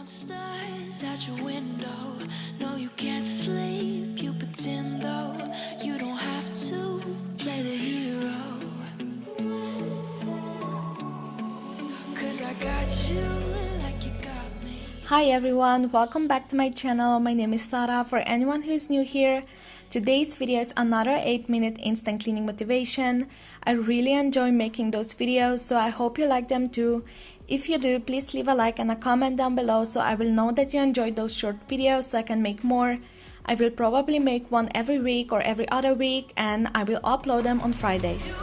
monsters at your window. No, you can't sleep, you pretend though. You don't have to play the hero. 'Cause I got you like you got me. Hi everyone, welcome back to my channel. My name is Sara. For anyone who is new here, today's video is another 8-minute instant cleaning motivation. I really enjoy making those videos, so I hope you like them too. If you do, please leave a like and a comment down below so I will know that you enjoyed those short videos so I can make more. I will probably make one every week or every other week, and I will upload them on Fridays.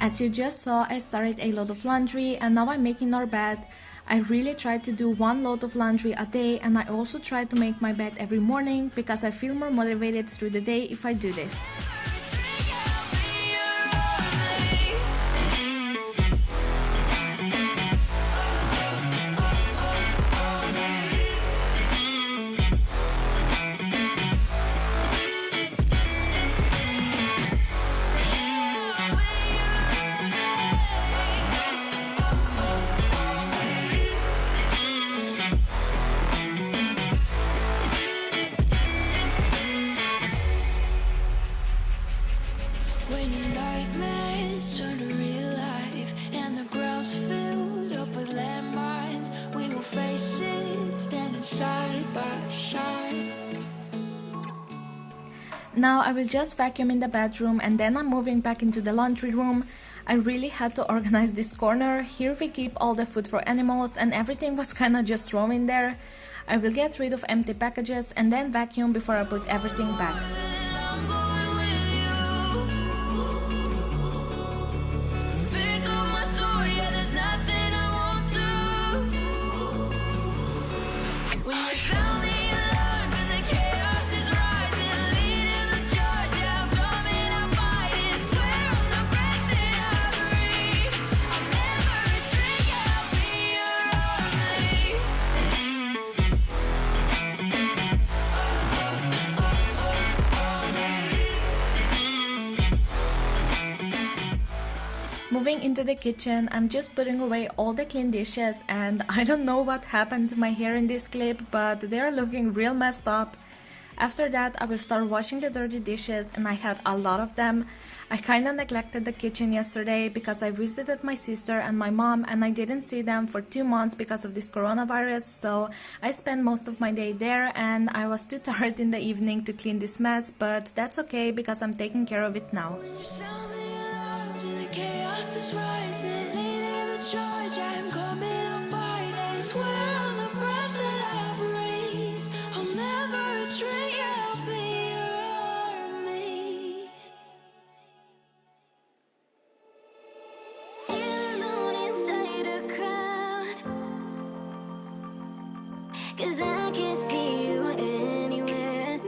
As you just saw, I started a load of laundry and now I'm making our bed. I really try to do one load of laundry a day, and I also try to make my bed every morning because I feel more motivated through the day if I do this. When your nightmares turn to real life and the ground's filled up with landmines, we will face it standing side by side. Now I will just vacuum in the bedroom and then I'm moving back into the laundry room. I really had to organize this corner. Here we keep all the food for animals and everything was kinda just thrown in there. I will get rid of empty packages and then vacuum before I put everything back. Moving into the kitchen, I'm just putting away all the clean dishes, and I don't know what happened to my hair in this clip, but they're looking real messed up. After that, I will start washing the dirty dishes, and I had a lot of them. I kinda neglected the kitchen yesterday because I visited my sister and my mom and I didn't see them for 2 months because of this coronavirus, so I spent most of my day there and I was too tired in the evening to clean this mess, but that's okay because I'm taking care of it now. When you sound the alarms and the chaos is rising, leading the charge, I'm coming, I'm fighting. I swear on the breath that I breathe, I'll never retreat, yeah, I'll be your army. Alone inside a crowd, 'cause I can't see you anywhere.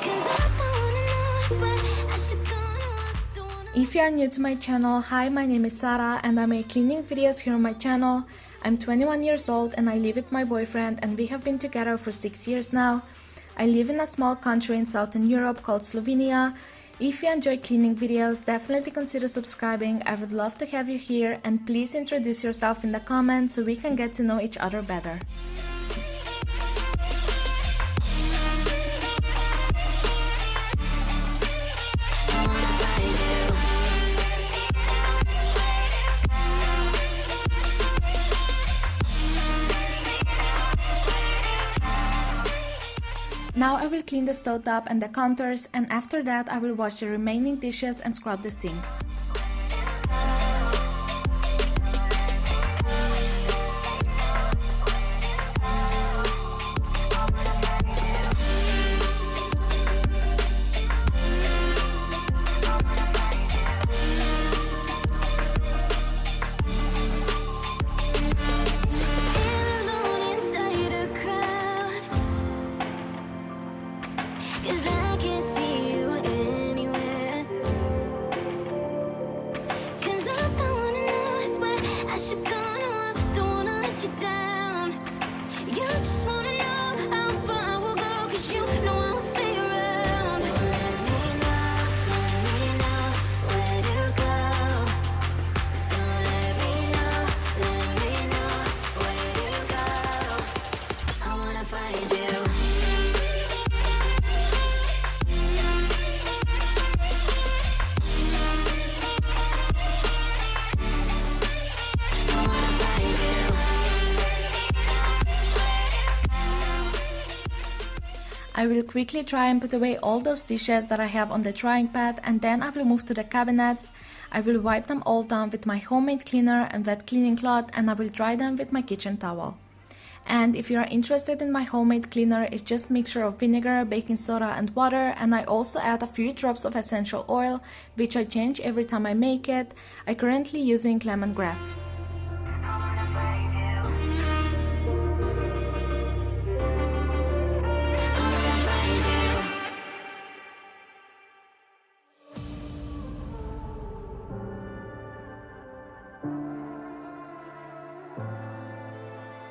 'Cause I wanna know what I should go on, don't wanna. If you are new to my channel, hi, my name is Sara and I make cleaning videos here on my channel. I'm 21 years old and I live with my boyfriend and we have been together for 6 years now. I live in a small country in Southern Europe called Slovenia. If you enjoy cleaning videos, definitely consider subscribing. I would love to have you here, and please introduce yourself in the comments so we can get to know each other better. Now I will clean the stove top and the counters, and after that I will wash the remaining dishes and scrub the sink. Alone inside a crowd, 'cause I can't see you anywhere. I will quickly try and put away all those dishes that I have on the drying pad, and then I will move to the cabinets. I will wipe them all down with my homemade cleaner and wet cleaning cloth, and I will dry them with my kitchen towel. And if you are interested in my homemade cleaner, it's just mixture of vinegar, baking soda and water, and I also add a few drops of essential oil, which I change every time I make it. I currently using lemongrass.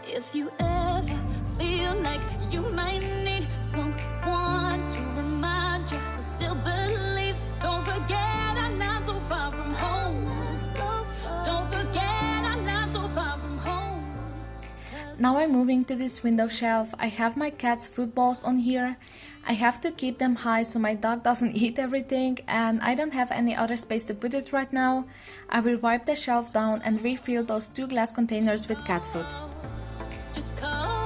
If you ever feel like you might need someone to remind you who still believes, don't forget I'm not so far from home. Don't forget I'm not so far from home. Now I'm moving to this window shelf. I have my cat's food bowls on here. I have to keep them high so my dog doesn't eat everything, and I don't have any other space to put it right now. I will wipe the shelf down and refill those 2 glass containers with cat food. Just call.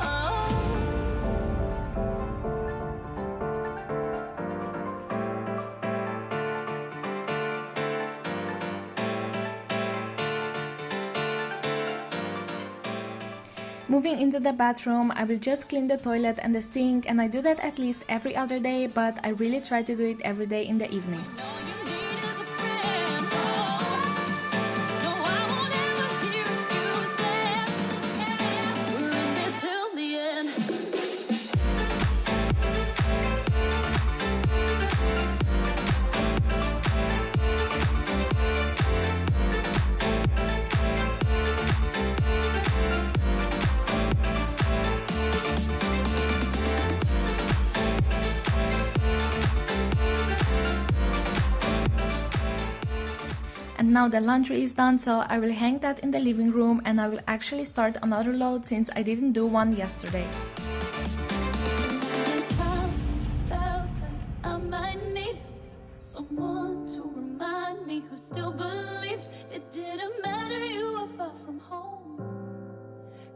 Moving into the bathroom, I will just clean the toilet and the sink, and I do that at least every other day, but I really try to do it every day in the evenings. All you need is a friend. No, I won't ever hear excuses. We're in this till the end. And now the laundry is done, so I will hang that in the living room, and I will actually start another load since I didn't do one yesterday. Sometimes I felt like I might need someone to remind me who still believed it didn't matter you were far from home.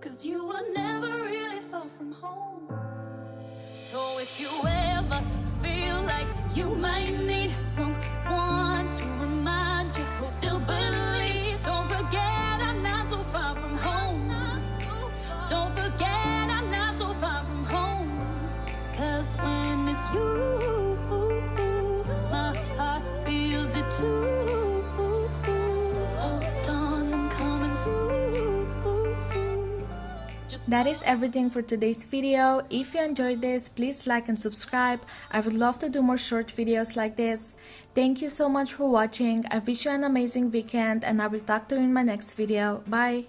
'Cause you were never really far from home. So if you ever feel like you might need someone to remind you who still believes, don't forget I'm not so far from home. Don't forget I'm not so far from home. 'Cause when it's you, my heart feels it too. Hold on, I'm coming through. Just That is everything for today's video. If you enjoyed this, please like and subscribe. I would love to do more short videos like this. Thank you so much for watching. I wish you an amazing weekend, and I will talk to you in my next video. Bye!